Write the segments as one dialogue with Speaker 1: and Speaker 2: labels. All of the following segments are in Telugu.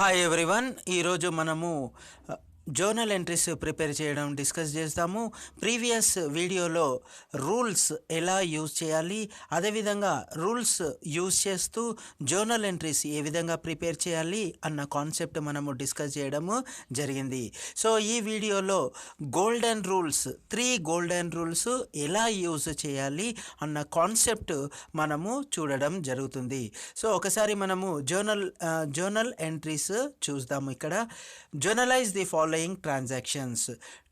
Speaker 1: Hi everyone. ఈరోజు మనము జర్నల్ ఎంట్రీస్ ప్రిపేర్ చేయడం డిస్కస్ చేస్తాము. ప్రీవియస్ వీడియోలో రూల్స్ ఎలా యూజ్ చేయాలి, అదేవిధంగా రూల్స్ యూజ్ చేస్తూ జర్నల్ ఎంట్రీస్ ఏ విధంగా ప్రిపేర్ చేయాలి అన్న కాన్సెప్ట్ మనము డిస్కస్ చేయడము జరిగింది. సో ఈ వీడియోలో గోల్డెన్ రూల్స్ 3 గోల్డెన్ రూల్స్ ఎలా యూజ్ చేయాలి అన్న కాన్సెప్ట్ మనము చూడడం జరుగుతుంది. సో ఒకసారి మనము జర్నల్ ఎంట్రీస్ చూద్దాము. ఇక్కడ journalise the following transactions.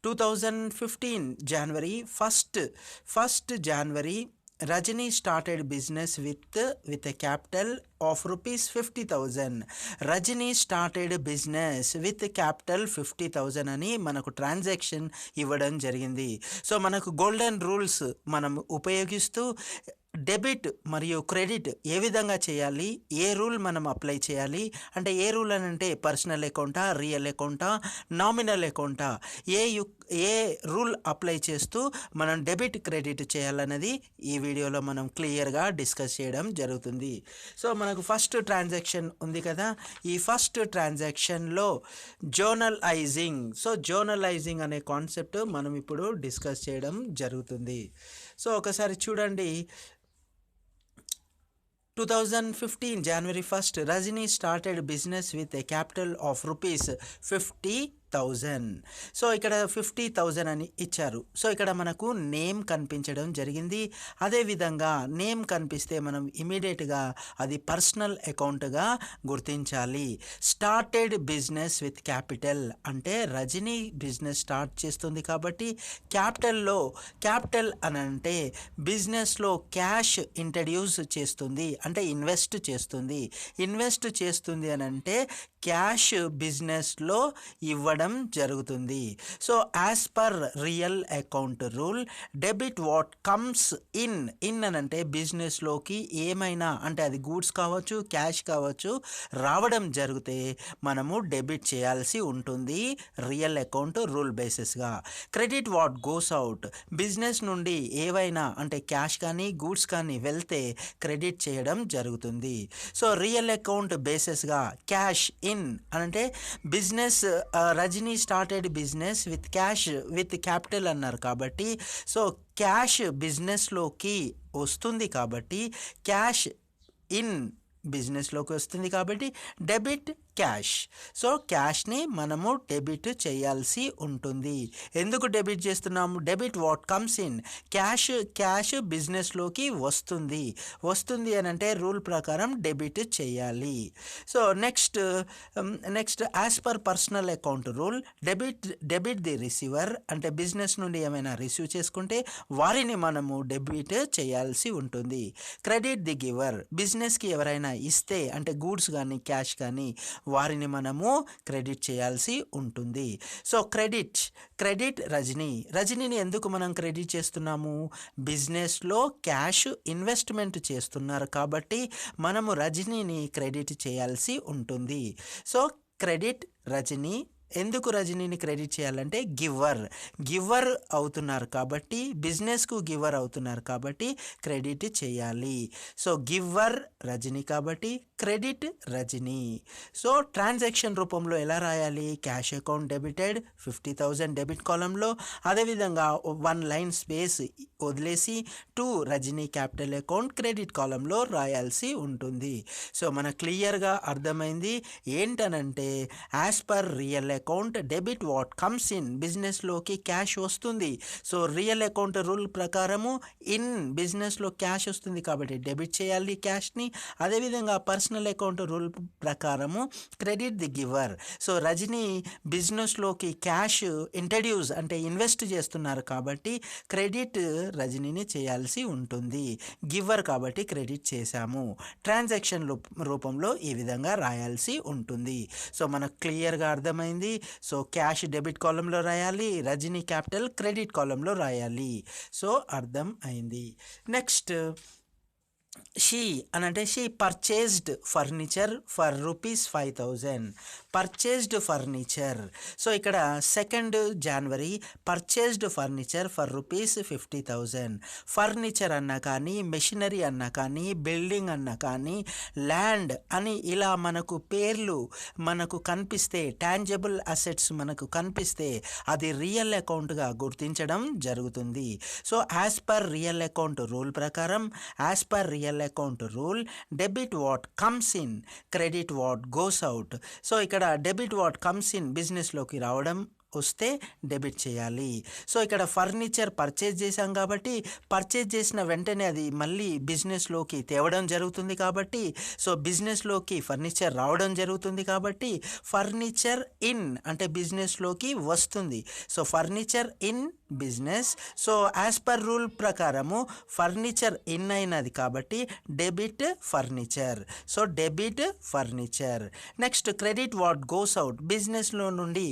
Speaker 1: 2015 January 1st January Rajini started business with a capital of rupees 50,000. Rajini started business with capital 50,000 అని మనకు ట్రాన్సాక్షన్ ఇవ్వడం జరిగింది. సో మనకు గోల్డెన్ రూల్స్ మనం ఉపయోగిస్తూ డెబిట్ మరియు క్రెడిట్ ఏ విధంగా చేయాలి, ఏ రూల్ మనం అప్లై చేయాలి అంటే ఏ రూల్ అని అంటే పర్సనల్ అకౌంటా, రియల్ అకౌంటా, నామినల్ అకౌంటా, ఏ రూల్ అప్లై చేస్తూ మనం డెబిట్ క్రెడిట్ చేయాలన్నది ఈ వీడియోలో మనం క్లియర్గా డిస్కస్ చేయడం జరుగుతుంది. సో మనకు ఫస్ట్ ట్రాన్సాక్షన్ ఉంది కదా, ఈ ఫస్ట్ ట్రాన్సాక్షన్లో జర్నలైజింగ్ అనే కాన్సెప్ట్ మనం ఇప్పుడు డిస్కస్ చేయడం జరుగుతుంది. సో ఒకసారి చూడండి. 2015 January 1st Rajini started business with a capital of rupees 50,000. So ఇక్కడ 50,000 అని ఇచ్చారు. సో ఇక్కడ మనకు నేమ్ కనిపించడం జరిగింది. అదేవిధంగా నేమ్ కనిపిస్తే మనం ఇమీడియట్గా అది పర్సనల్ అకౌంట్గా గుర్తించాలి. స్టార్టెడ్ బిజినెస్ విత్ క్యాపిటల్ అంటే రజనీ బిజినెస్ స్టార్ట్ చేస్తుంది కాబట్టి క్యాపిటల్ అని అంటే బిజినెస్లో క్యాష్ ఇంట్రడ్యూస్ చేస్తుంది అంటే ఇన్వెస్ట్ చేస్తుంది అని అంటే క్యాష్ బిజినెస్లో ఇవ్వడం జరుగుతుంది. So as per real account rule debit what comes in అని అంటే బిజినెస్లోకి ఏమైనా అంటే అది గూడ్స్ కావచ్చు, క్యాష్ కావచ్చు రావడం జరిగితే మనము డెబిట్ చేయాల్సి ఉంటుంది రియల్ అకౌంట్ రూల్ బేసిస్గా. Credit what goes out business నుండి ఏవైనా అంటే క్యాష్ కానీ గూడ్స్ కానీ వెళ్తే క్రెడిట్ చేయడం జరుగుతుంది. సో రియల్ అకౌంట్ బేసిస్గా క్యాష్ ఇన్ అంటే business Rajani started business with capital అన్నారు కాబట్టి సో క్యాష్ బిజినెస్లోకి వస్తుంది కాబట్టి క్యాష్ ఇన్ బిజినెస్లోకి వస్తుంది కాబట్టి డెబిట్ క్యాష్. సో క్యాష్ని మనము డెబిట్ చేయాల్సి ఉంటుంది. ఎందుకు డెబిట్ చేస్తున్నాము? Debit what comes in cash బిజినెస్లోకి వస్తుంది అని అంటే రూల్ ప్రకారం డెబిట్ చేయాలి. So next as per personal account rule debit the receiver అంటే బిజినెస్ నుండి ఏమైనా రిసీవ్ చేసుకుంటే వారిని మనము డెబిట్ చేయాల్సి ఉంటుంది. క్రెడిట్ ది గివర్ బిజినెస్కి ఎవరైనా ఇస్తే అంటే గూడ్స్ కానీ క్యాష్ కానీ వారిని మనము క్రెడిట్ చేయాల్సి ఉంటుంది. సో క్రెడిట్ రజనీని ఎందుకు మనం క్రెడిట్ చేస్తున్నాము? బిజినెస్లో క్యాష్ ఇన్వెస్ట్మెంట్ చేస్తున్నారు కాబట్టి మనము రజనీని క్రెడిట్ చేయాల్సి ఉంటుంది. So credit Rajini. ఎందుకు రజనీని క్రెడిట్ చేయాలంటే గివర్ అవుతున్నారు కాబట్టి బిజినెస్కు గివర్ అవుతున్నారు కాబట్టి క్రెడిట్ చేయాలి. సో గివర్ రజనీ కాబట్టి క్రెడిట్ రజనీ. సో ట్రాన్సాక్షన్ రూపంలో ఎలా రాయాలి? క్యాష్ అకౌంట్ డెబిటెడ్ 50,000 డెబిట్ కాలంలో, అదేవిధంగా 1 లైన్ స్పేస్ వదిలేసి 2 రజనీ క్యాపిటల్ అకౌంట్ క్రెడిట్ కాలంలో రాయాల్సి ఉంటుంది. సో మనకు క్లియర్గా అర్థమైంది ఏంటనంటే as per real account debit what comes in బిజినెస్లోకి క్యాష్ వస్తుంది. సో రియల్ అకౌంట్ రూల్ ప్రకారము ఇన్ బిజినెస్లో క్యాష్ వస్తుంది కాబట్టి డెబిట్ చేయాలి క్యాష్ని. అదేవిధంగా పర్సనల్ అకౌంట్ రూల్ ప్రకారము credit the giver. So Rajani బిజినెస్లోకి క్యాష్ ఇంట్రడ్యూస్ అంటే ఇన్వెస్ట్ చేస్తున్నారు కాబట్టి క్రెడిట్ రజనీని చేయాల్సి ఉంటుంది. గివర్ కాబట్టి క్రెడిట్ చేశాము. ట్రాన్సాక్షన్ రూపంలో ఈ విధంగా రాయాల్సి ఉంటుంది. సో మనకు క్లియర్గా అర్థమైంది. సో క్యాష్ డెబిట్ కాలంలో రాయాలి, రజనీ క్యాపిటల్ క్రెడిట్ కాలంలో రాయాలి. సో అర్థం అయింది. నెక్స్ట్ షీ అని అంటే she purchased furniture for rupees 5,000. Purchased furniture. So ఇక్కడ 2nd January purchased furniture for rupees 50,000. Furniture అన్నా కానీ, మెషినరీ అన్నా కానీ, బిల్డింగ్ అన్నా కానీ, ల్యాండ్ అని ఇలా మనకు పేర్లు మనకు కనిపిస్తే, టాంజబుల్ అసెట్స్ మనకు కనిపిస్తే అది రియల్ అకౌంట్గా గుర్తించడం జరుగుతుంది. So as per real account rule ప్రకారం, as per real account rule, debit what comes in, credit what goes out. So ఇక్కడ డెబిట్ వాట్ కమ్స్ ఇన్ బిజినెస్లోకి రావడం వస్తే డెబిట్ చేయాలి. సో ఇక్కడ ఫర్నిచర్ పర్చేజ్ చేశాం కాబట్టి పర్చేజ్ చేసిన వెంటనే అది మళ్ళీ బిజినెస్లోకి తేవడం జరుగుతుంది కాబట్టి, సో బిజినెస్లోకి ఫర్నిచర్ రావడం జరుగుతుంది కాబట్టి ఫర్నిచర్ ఇన్ అంటే బిజినెస్లోకి వస్తుంది. So furniture in business. So as per rule ప్రకారము ఫర్నిచర్ ఇన్ అయినది కాబట్టి debit furniture. So debit furniture. Next credit what goes out. బిజినెస్లో నుండి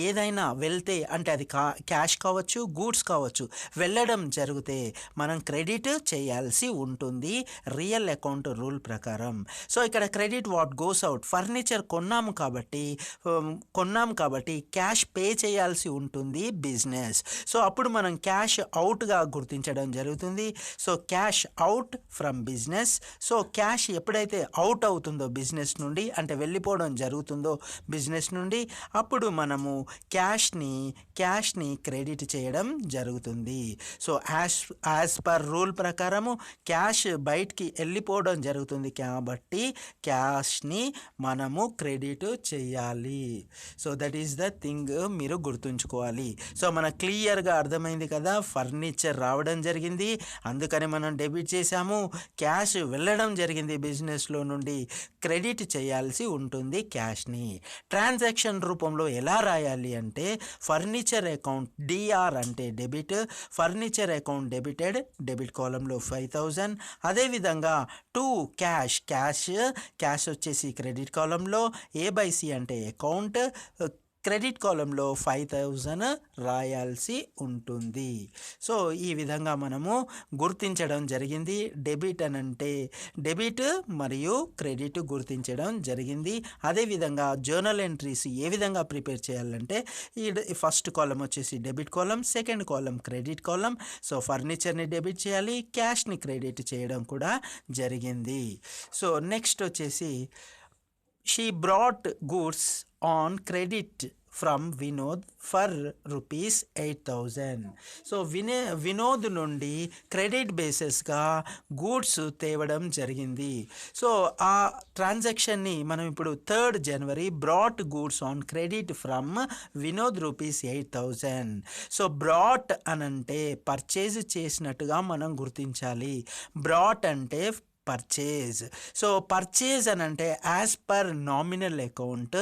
Speaker 1: ఏదైనా వెళ్తే అంటే అది క్యాష్ కావచ్చు, గూడ్స్ కావచ్చు, వెళ్ళడం జరిగితే మనం క్రెడిట్ చేయాల్సి ఉంటుంది రియల్ అకౌంట్ రూల్ ప్రకారం. సో ఇక్కడ credit what goes out. Furniture కొన్నాము కాబట్టి క్యాష్ పే చేయాల్సి ఉంటుంది బిజినెస్. సో అప్పుడు మనం క్యాష్ అవుట్గా గుర్తించడం జరుగుతుంది. So cash out from business. So cash ఎప్పుడైతే అవుట్ అవుతుందో బిజినెస్ నుండి అంటే వెళ్ళిపోవడం జరుగుతుందో బిజినెస్ నుండి, అప్పుడు మనము క్యాష్ని క్రెడిట్ చేయడం జరుగుతుంది. సో యాజ్ పర్ రూల్ ప్రకారము క్యాష్ బయటికి వెళ్ళిపోవడం జరుగుతుంది కాబట్టి క్యాష్ని మనము క్రెడిట్ చేయాలి. So that is the thing మీరు గుర్తుంచుకోవాలి. సో మనకు క్లియర్గా అర్థమైంది కదా, ఫర్నిచర్ రావడం జరిగింది అందుకని మనం డెబిట్ చేసాము, క్యాష్ వెళ్ళడం జరిగింది బిజినెస్లో నుండి, క్రెడిట్ చేయాల్సి ఉంటుంది క్యాష్ని. ట్రాన్సాక్షన్ రూపంలో ఎలా రాయాలి అంటే ఫర్నిచర్ అకౌంట్ డిఆర్ అంటే debit, furniture account debited, debit కాలంలో 5,000. అదేవిధంగా టు క్యాష్ వచ్చేసి క్రెడిట్ కాలంలో, A/C అంటే అకౌంట్, క్రెడిట్ కాలంలో 5,000 రాయాల్సి ఉంటుంది. సో ఈ విధంగా మనము గుర్తించడం జరిగింది. డెబిట్ అని అంటే డెబిట్ మరియు క్రెడిట్ గుర్తించడం జరిగింది. అదేవిధంగా జర్నల్ ఎంట్రీస్ ఏ విధంగా ప్రిపేర్ చేయాలంటే ఈ ఫస్ట్ కాలం వచ్చేసి డెబిట్ కాలం, సెకండ్ కాలం క్రెడిట్ కాలం. సో ఫర్నిచర్ని డెబిట్ చేయాలి, క్యాష్ని క్రెడిట్ చేయడం కూడా జరిగింది. సో నెక్స్ట్ వచ్చేసి she brought goods on credit from Vinod for rupees 8,000. So Vinod నుండి క్రెడిట్ బేసిస్గా గూడ్స్ తేవడం జరిగింది. సో ఆ ట్రాన్సాక్షన్ని మనం ఇప్పుడు 3rd January brought goods on credit from Vinod rupees 8,000. So brought అనంటే పర్చేజ్ చేసినట్టుగా మనం గుర్తించాలి. బ్రాట్ అంటే పర్చేజ్. సో పర్చేజ్ అని అంటే as per nominal account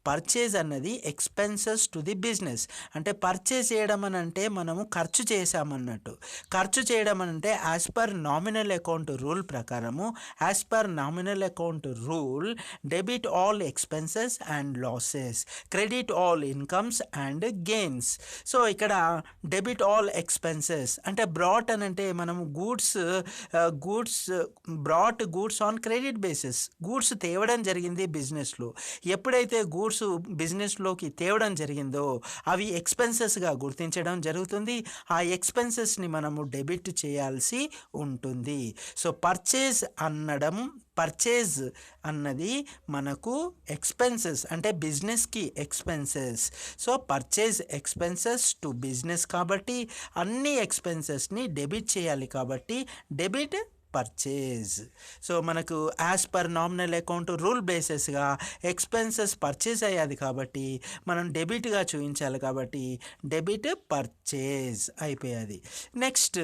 Speaker 1: purchase అన్నది ఎక్స్పెన్సెస్ టు ది బిజినెస్. అంటే పర్చేజ్ చేయడం అని అంటే మనము ఖర్చు చేసామన్నట్టు. ఖర్చు చేయడం అని అంటే as per nominal account rule ప్రకారము, as per nominal account rule debit all expenses and losses, credit all incomes and gains. So ఇక్కడ డెబిట్ ఆల్ ఎక్స్పెన్సెస్ అంటే బ్రాట్ అని అంటే మనము goods brought goods on credit basis. Goods తేవడం జరిగింది బిజినెస్లో. ఎప్పుడైతే గూడ్స్ బిజినెస్లోకి తేవడం జరిగిందో అవి ఎక్స్పెన్సెస్గా గుర్తించడం జరుగుతుంది. ఆ ఎక్స్పెన్సెస్ని మనము డెబిట్ చేయాల్సి ఉంటుంది. సో పర్చేజ్ అన్నది మనకు ఎక్స్పెన్సెస్ అంటే బిజినెస్కి expenses. So purchase expenses to business కాబట్టి అన్ని ఎక్స్పెన్సెస్ని డెబిట్ చేయాలి కాబట్టి డెబిట్ పర్చేజ్. సో మనకు as per nominal account rule బేసిస్గా ఎక్స్పెన్సెస్ పర్చేజ్ అయ్యాది కాబట్టి మనం డెబిట్గా చూపించాలి కాబట్టి డెబిట్ పర్చేజ్ అయిపోయాది. Next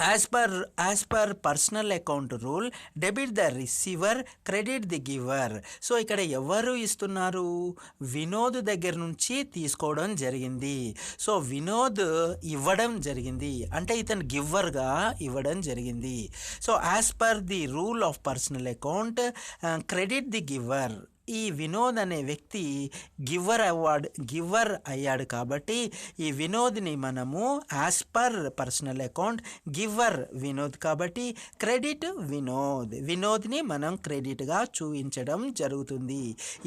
Speaker 1: as per personal account rule debit the receiver, credit the giver. So ఇక్కడ ఎవరు ఇస్తున్నారు? వినోద్ దగ్గర నుంచి తీసుకోవడం జరిగింది. సో వినోద్ ఇవ్వడం జరిగింది అంటే ఇతను గివర్గా ఇవ్వడం జరిగింది. So as per the rule of personal account credit the giver ఈ వినోద్ అనే వ్యక్తి గివర్ అయ్యాడు కాబట్టి ఈ వినోద్ని మనము as per personal account giver Vinod కాబట్టి క్రెడిట్ వినోద్ని మనం క్రెడిట్గా చూపించడం జరుగుతుంది.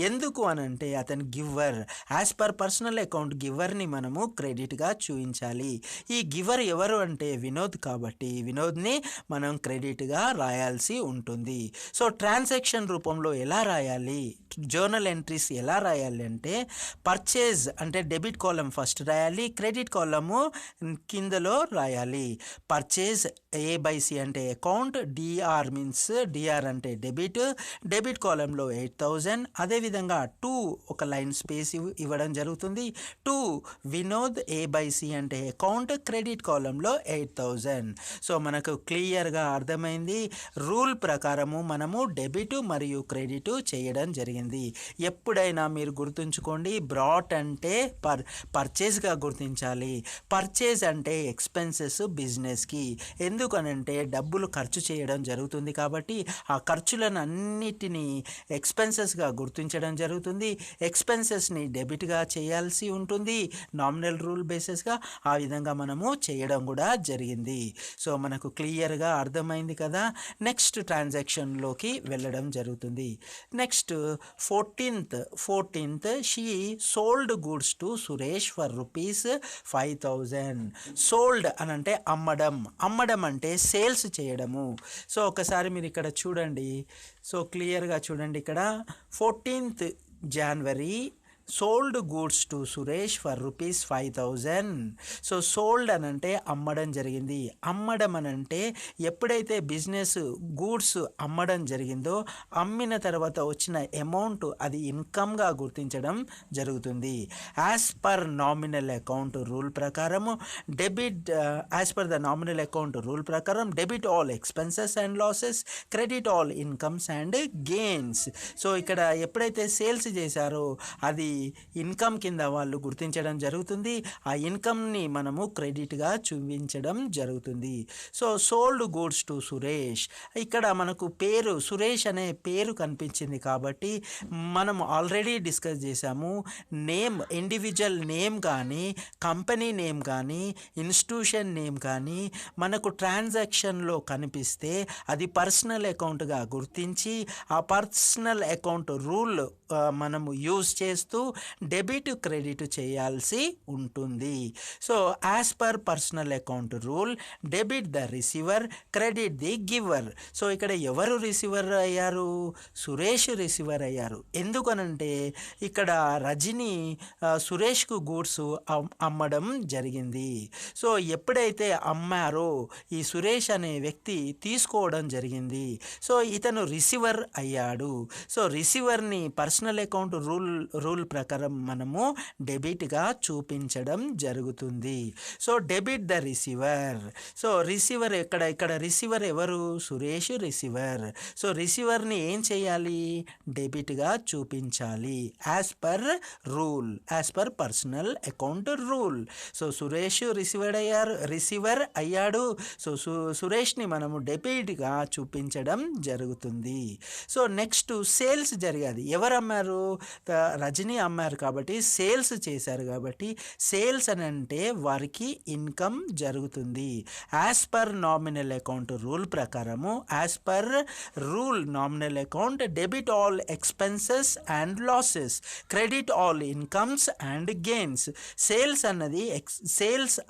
Speaker 1: ఎందుకు అనంటే అతను giver, as per personal account గివర్ని మనము క్రెడిట్గా చూపించాలి. ఈ గివర్ ఎవరు అంటే వినోద్ కాబట్టి వినోద్ని మనం క్రెడిట్గా రాయాల్సి ఉంటుంది. సో ట్రాన్సాక్షన్ రూపంలో ఎలా రాయాలి, జర్నల్ ఎంట్రీస్ ఎలా రాయాలి అంటే పర్చేజ్ అంటే డెబిట్ కాలం ఫస్ట్ రాయాలి, క్రెడిట్ కాలము కిందలో రాయాలి. పర్చేజ్ A/C అంటే అకౌంట్, డిఆర్ అంటే డెబిట్ కాలంలో 8,000. అదేవిధంగా 2 ఒక లైన్ స్పేస్ ఇవ్వడం జరుగుతుంది. 2 వినోద్ A/C అంటే అకౌంట్, క్రెడిట్ కాలంలో 8,000. సో మనకు క్లియర్గా అర్థమైంది. రూల్ ప్రకారము మనము డెబిట్ మరియు క్రెడిట్ చేయడం జరిగింది. ఎప్పుడైనా మీరు గుర్తుంచుకోండి, బ్రాట్ అంటే పర్చేజ్గా గుర్తించాలి. పర్చేజ్ అంటే ఎక్స్పెన్సెస్ బిజినెస్కి. ఎందుకనంటే డబ్బులు ఖర్చు చేయడం జరుగుతుంది కాబట్టి ఆ ఖర్చులను అన్నిటినీ ఎక్స్పెన్సెస్గా గుర్తించడం జరుగుతుంది. ఎక్స్పెన్సెస్ని డెబిట్గా చేయాల్సి ఉంటుంది నామినల్ రూల్ బేసిస్గా. ఆ విధంగా మనము చేయడం కూడా జరిగింది. సో మనకు క్లియర్గా అర్థమైంది కదా. నెక్స్ట్ ట్రాన్సాక్షన్లోకి వెళ్ళడం జరుగుతుంది. Next 14th she sold goods to Suresh for ₹5,000. Sold అనంటే అమ్మడం అంటే సేల్స్ చేయడము. సో ఒకసారి మీరు ఇక్కడ చూడండి, సో క్లియర్గా చూడండి. ఇక్కడ 14th January sold goods to Suresh for ₹5,000. So sold అనంటే అమ్మడం జరిగింది. అమ్మడం అనంటే ఎప్పుడైతే బిజినెస్ గూడ్స్ అమ్మడం జరిగిందో అమ్మిన తర్వాత వచ్చిన అమౌంట్ అది ఇన్కమ్గా గుర్తించడం జరుగుతుంది. As per nominal account rule ప్రకారము debit all expenses and losses, credit all incomes and gains. So ఇక్కడ ఎప్పుడైతే సేల్స్ చేశారో అది ఇన్కమ్ కింద వాళ్ళు గుర్తించడం జరుగుతుంది. ఆ ఇన్కమ్ని మనము క్రెడిట్గా చూపించడం జరుగుతుంది. So sold goods to Suresh, ఇక్కడ మనకు పేరు సురేష్ అనే పేరు కనిపించింది కాబట్టి మనం ఆల్రెడీ డిస్కస్ చేసాము. నేమ్, ఇండివిజువల్ నేమ్ కానీ కంపెనీ నేమ్ కానీ ఇన్స్టిట్యూషన్ నేమ్ కానీ మనకు ట్రాన్సాక్షన్లో కనిపిస్తే అది పర్సనల్ అకౌంట్గా గుర్తించి ఆ పర్సనల్ అకౌంట్ రూల్ మనము యూజ్ చేస్తూ డెబిట్ క్రెడిట్ చేయాల్సి ఉంటుంది. So as per personal account rule debit the receiver, credit the giver. So ఇక్కడ ఎవరు రిసీవర్ అయ్యారు? సురేష్ రిసీవర్ అయ్యారు. ఎందుకనంటే ఇక్కడ రజని సురేష్కు గూడ్స్ అమ్మడం జరిగింది. సో ఎప్పుడైతే అమ్మారో ఈ సురేష్ అనే వ్యక్తి తీసుకోవడం జరిగింది. సో ఇతను రిసీవర్ అయ్యాడు. సో రిసీవర్ని పర్సనల్ అకౌంట్ రూల్ ప్రకారం మనము డెబిట్గా చూపించడం జరుగుతుంది. So debit the receiver. So receiver ఇక్కడ రిసీవర్ ఎవరు? సురేష్ రిసీవర్. సో రిసీవర్ని ఏం చేయాలి? డెబిట్గా చూపించాలి as per personal account rule. So Suresh receiver అయ్యాడు. సో సురేష్ని మనము డెబిట్గా చూపించడం జరుగుతుంది. సో నెక్స్ట్ సేల్స్ జరిగేది. ఎవరు అమ్మారు? రజనీ అమ్మారు కాబట్టి సేల్స్ చేశారు కాబట్టి సేల్స్ అని అంటే వారికి ఇన్కమ్ జరుగుతుంది. As per nominal account rule ప్రకారము as per rule nominal account debit all expenses and losses, credit all incomes and gains. Sales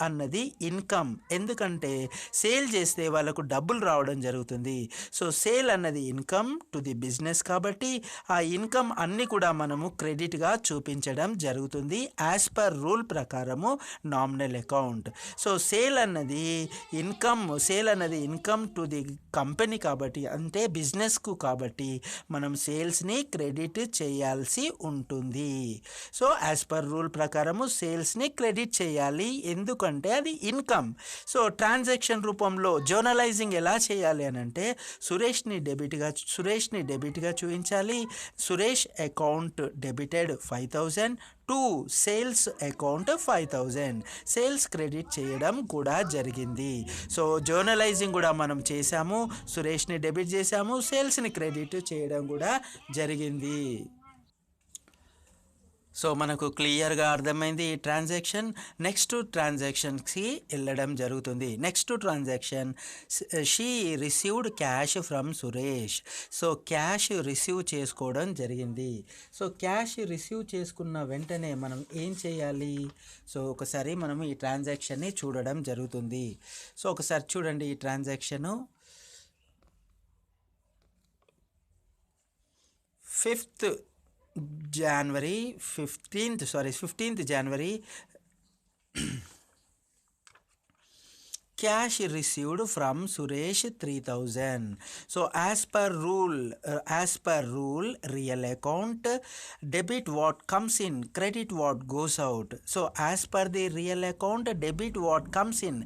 Speaker 1: అన్నది ఇన్కమ్. ఎందుకంటే సేల్ చేస్తే వాళ్ళకు డబ్బులు రావడం జరుగుతుంది. సో సేల్ అన్నది ఇన్కమ్ టు ది బిజినెస్ కాబట్టి ఆ ఇన్కమ్ అన్ని కూడా మనము క్రెడిట్గా చూపించడం జరుగుతుంది యాజ్ పర్ రూల్ ప్రకారము నామినల్ అకౌంట్. సో సేల్ అన్నది ఇన్కమ్ టు ది కంపెనీ కాబట్టి అంటే బిజినెస్కు కాబట్టి మనం సేల్స్ని క్రెడిట్ చేయాల్సి ఉంటుంది. సో యాజ్ పర్ రూల్ ప్రకారము సేల్స్ని క్రెడిట్ చేయాలి ఎందుకంటే అది ఇన్కమ్. సో ట్రాన్సాక్షన్ రూపంలో జర్నలైజింగ్ ఎలా చేయాలి అని అంటే సురేష్ని డెబిట్గా చూపించాలి. Suresh account debited 5,000 to sales account 5,000 sales credit చేయడం కూడా జరిగింది. సో జర్నలైజింగ్ కూడా మనం చేసాము, సురేష్ని డెబిట్ చేసాము, సేల్స్ని క్రెడిట్ చేయడం కూడా జరిగింది. సో మనకు క్లియర్గా అర్థమైంది ఈ ట్రాన్సాక్షన్. నెక్స్ట్ ట్రాన్సాక్షన్కి వెళ్ళడం జరుగుతుంది. Next transaction, she received cash from Suresh. So cash receive చేసుకోవడం జరిగింది. సో క్యాష్ రిసీవ్ చేసుకున్న వెంటనే మనం ఏం చేయాలి? సో ఒకసారి మనం ఈ ట్రాన్సాక్షన్ని చూడడం జరుగుతుంది. సో ఒకసారి చూడండి ఈ transaction. 15th January cash received from Suresh 3000. So as per rule real account debit what comes in, credit what goes out. So as per the real account debit what comes in,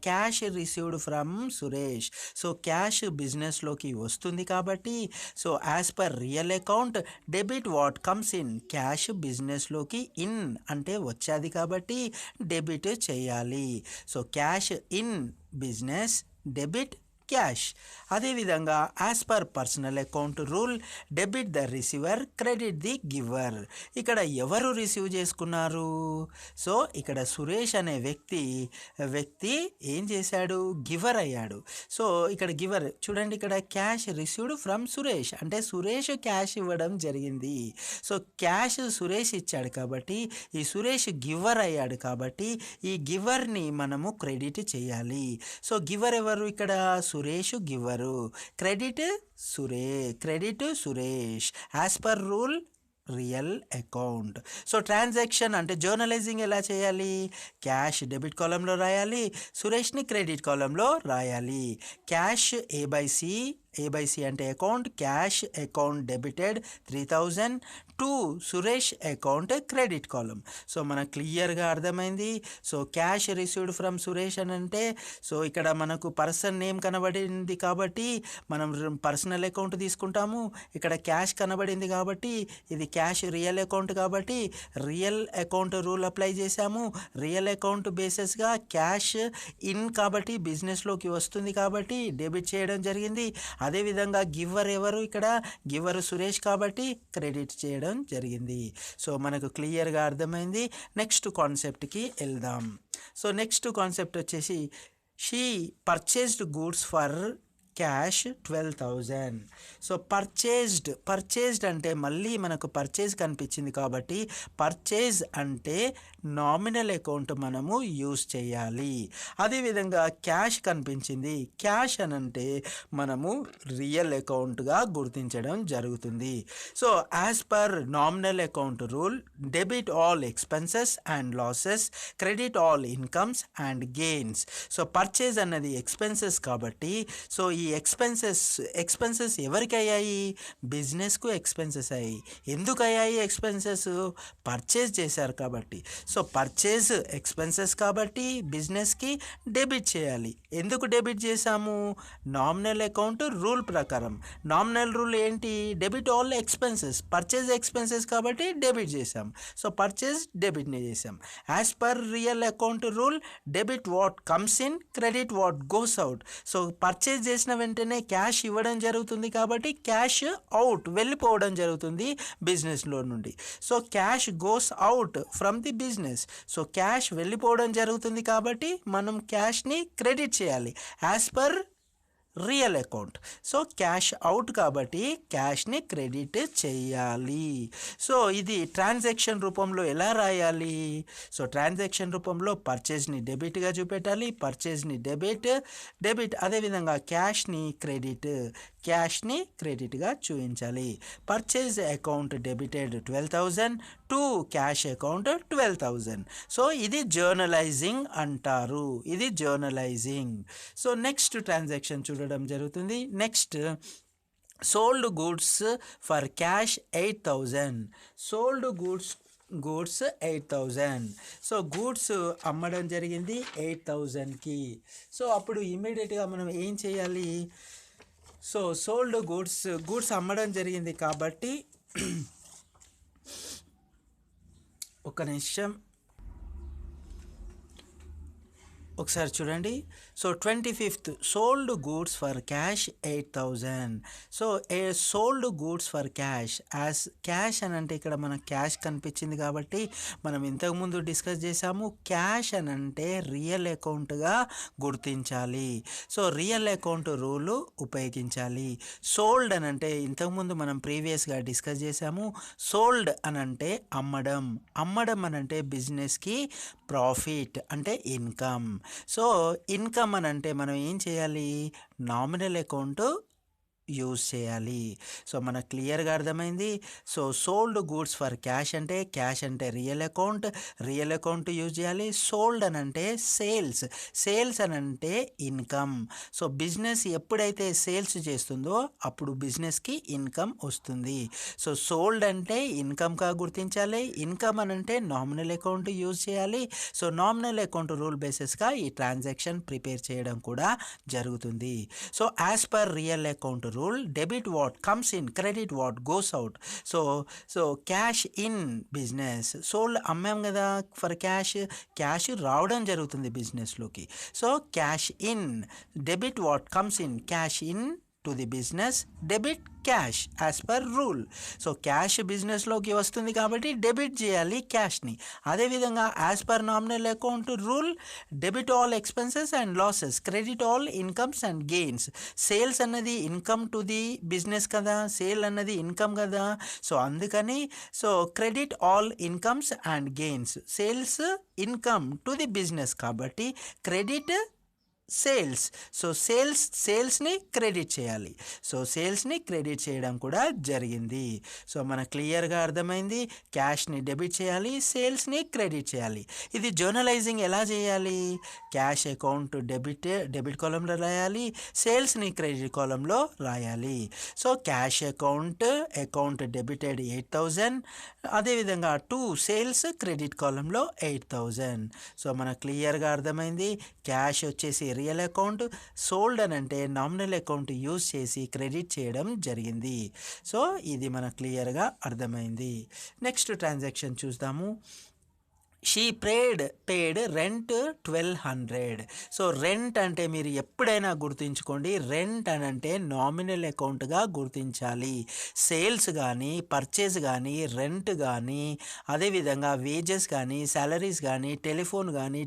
Speaker 1: cash received from Suresh. So cash business లోకి వస్తుంది కాబట్టి, so as per real account debit what comes in, cash business లోకి in అంటే వచ్చేది కాబట్టి డెబిట్ చేయాలి. So cash in business, debit cash. అదేవిధంగా as per personal account rule debit the receiver, credit the giver. ఇక్కడ ఎవరు రిసీవ్ చేసుకున్నారు? సో ఇక్కడ సురేష్ అనే వ్యక్తి ఏం చేశాడు? గివర్ అయ్యాడు. సో ఇక్కడ గివర్ చూడండి, ఇక్కడ క్యాష్ రిసీవ్డ్ ఫ్రమ్ సురేష్ అంటే సురేష్ క్యాష్ ఇవ్వడం జరిగింది. సో క్యాష్ సురేష్ ఇచ్చాడు కాబట్టి ఈ సురేష్ గివర్ అయ్యాడు కాబట్టి ఈ గివర్ని మనము క్రెడిట్ చేయాలి. సో గివర్ ఎవరు? ఇక్కడ Suresh giver. Credit Suresh as per rule real account. So transaction అంటే జర్నలైజింగ్ ఎలా చేయాలి? క్యాష్ డెబిట్ కాలంలో రాయాలి, సురేష్ని క్రెడిట్ కాలంలో రాయాలి. క్యాష్ ఏ బై సి అంటే account, cash account debited 3000 to Suresh account credit column. So మనకు క్లియర్గా అర్థమైంది. So cash received from Suresh అని అంటే, సో ఇక్కడ మనకు పర్సన్ నేమ్ కనబడింది కాబట్టి మనం పర్సనల్ అకౌంట్ తీసుకుంటాము. ఇక్కడ క్యాష్ కనబడింది కాబట్టి ఇది క్యాష్ రియల్ అకౌంట్ కాబట్టి రియల్ అకౌంట్ రూల్ అప్లై చేశాము. రియల్ అకౌంట్ బేసిస్గా క్యాష్ ఇన్ కాబట్టి బిజినెస్లోకి వస్తుంది కాబట్టి డెబిట్ చేయడం జరిగింది. అదేవిధంగా గివర్ ఎవరు? ఇక్కడ గివర్ సురేష్ కాబట్టి క్రెడిట్ చేయడం జరిగింది. సో మనకు క్లియర్గా అర్థమైంది. నెక్స్ట్ కాన్సెప్ట్కి వెళ్దాం. సో నెక్స్ట్ కాన్సెప్ట్ వచ్చేసి she purchased goods for cash 12,000. So purchased అంటే మళ్ళీ మనకు పర్చేజ్ కనిపించింది కాబట్టి పర్చేజ్ అంటే నామినల్ అకౌంట్ మనము యూజ్ చేయాలి. అదేవిధంగా క్యాష్ కనిపించింది, క్యాష్ అని అంటే మనము రియల్ అకౌంట్గా గుర్తించడం జరుగుతుంది. So as per nominal account rule debit all expenses and losses, credit all incomes and gains. So purchase అన్నది ఎక్స్పెన్సెస్ కాబట్టి సో ఈ ఎక్స్పెన్సెస్ ఎవరికి అయ్యాయి? బిజినెస్కు ఎక్స్పెన్సెస్ అయ్యాయి. ఎందుకు అయ్యాయి ఎక్స్పెన్సెస్? పర్చేజ్ చేశారు కాబట్టి. సో పర్చేజ్ ఎక్స్పెన్సెస్ కాబట్టి బిజినెస్కి డెబిట్ చేయాలి. ఎందుకు డెబిట్ చేశాము? నామినల్ అకౌంట్ రూల్ ప్రకారం. నామినల్ రూల్ ఏంటి? Debit all expenses. Purchase expenses కాబట్టి డెబిట్ చేసాం. సో పర్చేజ్ డెబిట్ని చేసాం. As per real account rule debit what comes in, credit what goes out. So purchase చేసిన వెంటనే క్యాష్ ఇవ్వడం జరుగుతుంది కాబట్టి క్యాష్ అవుట్ వెళ్ళిపోవడం జరుగుతుంది బిజినెస్లో నుండి. So cash goes out from the business. So cash వెళ్ళిపోవడం జరుగుతుంది కాబట్టి మనం క్యాష్ని క్రెడిట్ చేయాలి as per real account. So cash out కాబట్టి క్యాష్ని క్రెడిట్ చేయాలి. సో ఇది ట్రాన్సాక్షన్ రూపంలో ఎలా రాయాలి? సో ట్రాన్సాక్షన్ రూపంలో పర్చేజ్ని డెబిట్గా చూపెట్టాలి, పర్చేజ్ని డెబిట్ అదేవిధంగా క్యాష్ని క్రెడిట్గా చూపించాలి. Purchase account debited 12,000 to cash account 12,000. So ఇది జర్నలైజింగ్ అంటారు. సో నెక్స్ట్ ట్రాన్సాక్షన్ చూడడం జరుగుతుంది. Next sold goods for cash 8,000. Sold goods 8,000. So goods అమ్మడం జరిగింది 8,000కి. సో అప్పుడు ఇమ్మీడియట్గా మనం ఏం చేయాలి? సో సోల్డ్ గూడ్స్ అమ్మడం జరిగింది కాబట్టి ఒక నిమిషం ఒకసారి చూడండి. So 25th sold goods for cash 8,000. So sold goods for cash as cash అని అంటే ఇక్కడ మనకు క్యాష్ కనిపించింది కాబట్టి మనం ఇంతకుముందు డిస్కస్ చేసాము. క్యాష్ అని అంటే రియల్ అకౌంట్గా గుర్తించాలి. సో రియల్ అకౌంట్ రూల్ ఉపయోగించాలి. సోల్డ్ అని అంటే ఇంతకుముందు మనం ప్రీవియస్గా డిస్కస్ చేసాము. సోల్డ్ అని అంటే అమ్మడం, అమ్మడం అని అంటే బిజినెస్కి ప్రాఫిట్ అంటే ఇన్కమ్. సో ఇన్కమ్ అని అంటే మనం ఏం చేయాలి, నామినల్ అకౌంట్ యూజ్ చేయాలి. సో మనకు క్లియర్గా అర్థమైంది. So sold goods for cash అంటే క్యాష్ అంటే real account, real account use చేయాలి. సోల్డ్ అని అంటే సేల్స్, సేల్స్ అని అంటే ఇన్కమ్. సో బిజినెస్ ఎప్పుడైతే సేల్స్ చేస్తుందో అప్పుడు బిజినెస్కి ఇన్కమ్ వస్తుంది. సో సోల్డ్ అంటే ఇన్కమ్గా గుర్తించాలి, ఇన్కమ్ అని అంటే నామినల్ అకౌంట్ యూజ్ చేయాలి. సో నామినల్ అకౌంట్ రూల్ బేసిస్గా ఈ ట్రాన్సాక్షన్ ప్రిపేర్ చేయడం కూడా జరుగుతుంది. So as per real account rule, debit what comes in, credit what goes out. So cash in business, sold అమ్మాం కదా ఫర్ క్యాష్, క్యాష్ రావడం జరుగుతుంది బిజినెస్లోకి. So cash in, debit what comes in, cash in to the business, debit cash as per rule. So cash బిజినెస్లోకి వస్తుంది కాబట్టి డెబిట్ చేయాలి క్యాష్ని. అదేవిధంగా as per nominal account rule, debit all expenses and losses, credit all incomes and gains. Sales అన్నది ఇన్కమ్ టు ది బిజినెస్ కదా, సేల్ అన్నది ఇన్కమ్ కదా. సో అందుకని so credit all incomes and gains, sales income to the business కాబట్టి క్రెడిట్ సేల్స్. సో సేల్స్ని క్రెడిట్ చేయాలి. సో సేల్స్ని క్రెడిట్ చేయడం కూడా జరిగింది. సో మనకు క్లియర్గా అర్థమైంది. క్యాష్ని డెబిట్ చేయాలి, సేల్స్ని క్రెడిట్ చేయాలి. ఇది జర్నలైజింగ్ ఎలా చేయాలి, క్యాష్ అకౌంట్ డెబిట్ కాలంలో రాయాలి, సేల్స్ని క్రెడిట్ కాలంలో రాయాలి. సో క్యాష్ అకౌంట్ డెబిటెడ్ 8,000, అదేవిధంగా సేల్స్ క్రెడిట్ కాలంలో 8,000. సో మనకు క్లియర్గా అర్థమైంది. క్యాష్ వచ్చేసి రియల్ అకౌంట్, సోల్డ్ అని అంటే నామినల్ అకౌంట్ యూజ్ చేసి క్రెడిట్ చేయడం జరిగింది. సో ఇది మనకు క్లియర్గా అర్థమైంది. నెక్స్ట్ ట్రాన్సాక్షన్ చూద్దాము. She paid rent 1,200. So rent అంటే మీరు ఎప్పుడైనా గుర్తుంచుకోండి, రెంట్ అని అంటే నామినల్ అకౌంట్గా గుర్తించాలి. సేల్స్ కానీ, పర్చేజ్ కానీ, రెంట్ కానీ, అదేవిధంగా వేజెస్ కానీ, సాలరీస్ కానీ, టెలిఫోన్ కానీ,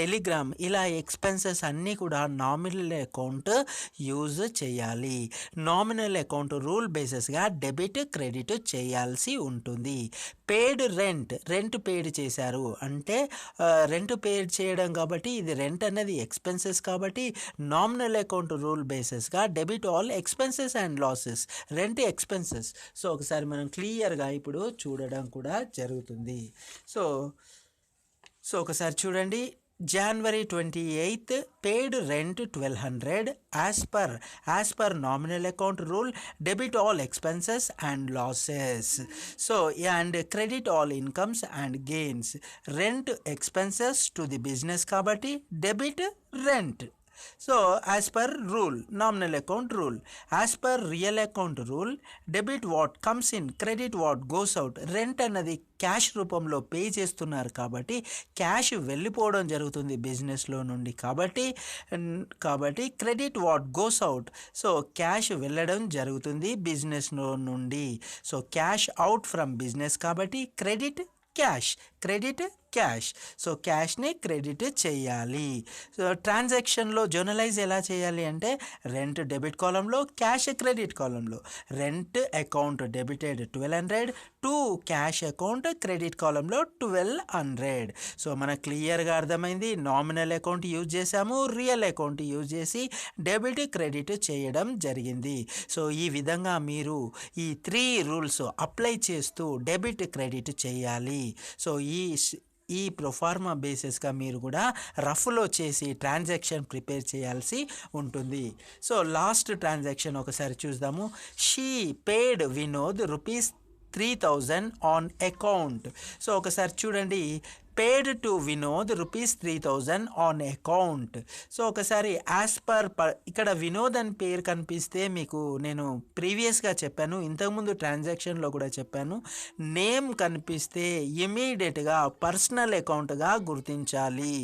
Speaker 1: టెలిగ్రామ్ ఇలా ఎక్స్పెన్సెస్ అన్నీ కూడా నామినల్ అకౌంట్ యూజ్ చేయాలి. నామినల్ అకౌంట్ రూల్ బేసిస్గా డెబిట్ క్రెడిట్ చేయాల్సి ఉంటుంది. పేడ్ రెంట్ పేడ్ చేశారు అంటే రెంట్ పేడ్ చేయడం కాబట్టి ఇది రెంట్ అనేది ఎక్స్పెన్సెస్ కాబట్టి నామినల్ అకౌంట్ రూల్ బేసిస్గా debit all expenses and losses, rent expenses. So ఒకసారి మనం క్లియర్గా ఇప్పుడు చూడడం కూడా జరుగుతుంది. సో ఒకసారి చూడండి. January 28th paid rent 1,200 as per nominal account rule, debit all expenses and losses. So and credit all incomes and gains. Rent expenses to the business kabatti debit rent. So as per rule, nominal account rule, as per real account rule, debit what comes in, credit what goes out. Rent అన్నది క్యాష్ రూపంలో పే చేస్తున్నారు కాబట్టి క్యాష్ వెళ్ళిపోవడం జరుగుతుంది బిజినెస్లో నుండి కాబట్టి credit what goes out. So cash వెళ్ళడం జరుగుతుంది బిజినెస్లో నుండి. So cash out from business కాబట్టి క్రెడిట్ క్యాష్. సో క్యాష్ని క్రెడిట్ చేయాలి. సో ట్రాన్సాక్షన్లో జర్నలైజ్ ఎలా చేయాలి అంటే రెంట్ డెబిట్ కాలంలో, క్యాష్ క్రెడిట్ కాలంలో. Rent account debited 1,200 to cash account credit కాలంలో 1,200. సో మనకు క్లియర్గా అర్థమైంది. నామినల్ అకౌంట్ యూజ్ చేసాము, రియల్ అకౌంట్ యూజ్ చేసి డెబిట్ క్రెడిట్ చేయడం జరిగింది. సో ఈ విధంగా మీరు ఈ 3 రూల్స్ అప్లై చేస్తూ డెబిట్ క్రెడిట్ చేయాలి. సో ఈ ప్రొఫార్మా బేసిస్గా మీరు కూడా రఫ్లో చేసి ట్రాన్సాక్షన్ ప్రిపేర్ చేయాల్సి ఉంటుంది. సో లాస్ట్ ట్రాన్సాక్షన్ ఒకసారి చూద్దాము. She paid Vinod ₹3,000 on account. So ఒకసారి చూడండి. పేడ్ to Vinod ₹3,000 on account. So ఒకసారి యాజ్ పర్ ఇక్కడ వినోద్ అని పేరు కనిపిస్తే మీకు నేను ప్రీవియస్గా చెప్పాను, ఇంతకుముందు ట్రాన్సాక్షన్లో కూడా చెప్పాను, నేమ్ కనిపిస్తే ఇమీడియట్గా పర్సనల్ అకౌంట్గా గుర్తించాలి.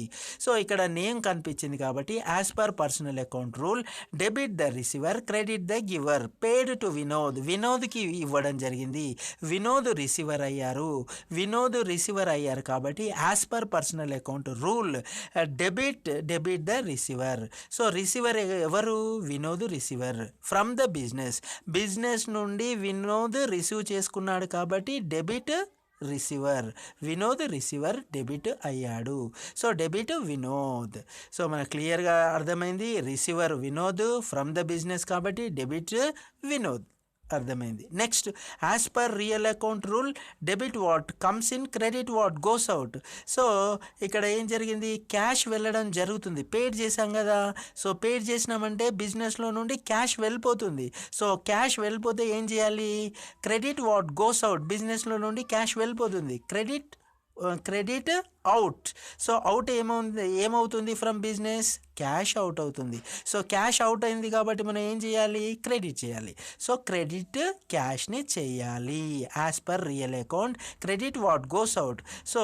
Speaker 1: సో ఇక్కడ నేమ్ కనిపించింది కాబట్టి as per personal account rule debit the receiver, credit the giver. Paid to Vinod, వినోద్కి ఇవ్వడం జరిగింది, వినోద్ రిసీవర్ అయ్యారు, వినోద్ రిసీవర్ అయ్యారు కాబట్టి as per personal account rule debit the receiver. So receiver ఎవరు? Vinod receiver from the business నుండి వినోద్ రిసీవ్ చేసుకున్నాడు కాబట్టి debit receiver, Vinod receiver debit అయ్యాడు. So debit Vinod. సో మనకు క్లియర్గా అర్థమైంది, receiver Vinod from the business కాబట్టి డెబిట్ వినోద్, అర్థమైంది. Next, as per real account rule debit what comes in, credit what goes out. So ఇక్కడ ఏం జరిగింది, క్యాష్ వెళ్ళడం జరుగుతుంది, పేడ్ చేసాం కదా. సో పేడ్ చేసినామంటే బిజినెస్లో నుండి క్యాష్ వెళ్ళిపోతుంది. సో క్యాష్ వెళ్ళిపోతే ఏం చేయాలి, క్రెడిట్ వాట్ గోస్ అవుట్, బిజినెస్లో నుండి క్యాష్ వెళ్ళిపోతుంది, క్రెడిట్ అవుట్. సో అవుట్ ఏమవుతుంది ఫ్రమ్ బిజినెస్, క్యాష్ అవుట్ అవుతుంది. సో క్యాష్ అవుట్ అయింది కాబట్టి మనం ఏం చేయాలి, క్రెడిట్ చేయాలి. సో క్రెడిట్ క్యాష్ని చేయాలి as per real account, credit what goes out. So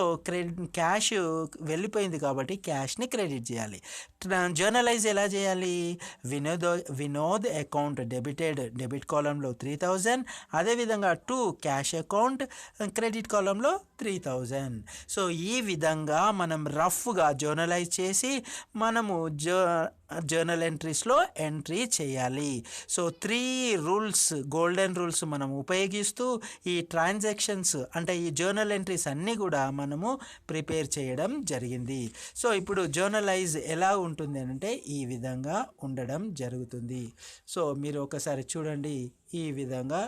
Speaker 1: cash వెళ్ళిపోయింది కాబట్టి క్యాష్ని క్రెడిట్ చేయాలి. జర్నలైజ్ ఎలా చేయాలి, వినోద్ అకౌంట్ డెబిట్ కాలంలో 3,000, అదేవిధంగా టు క్యాష్ అకౌంట్ క్రెడిట్ కాలంలో 3,000. సో ఈ విధంగా మనం రఫ్గా జర్నలైజ్ చేసి మనము జర్నల్ ఎంట్రీస్లో ఎంట్రీ చేయాలి. సో 3 రూల్స్, గోల్డెన్ రూల్స్ మనం ఉపయోగిస్తూ ఈ ట్రాన్సాక్షన్స్ అంటే ఈ జర్నల్ ఎంట్రీస్ అన్నీ కూడా మనము ప్రిపేర్ చేయడం జరిగింది. సో ఇప్పుడు జర్నలైజ్ ఎలా ఉంటుంది అంటే ఈ విధంగా ఉండడం జరుగుతుంది. సో మీరు ఒకసారి చూడండి, ఈ విధంగా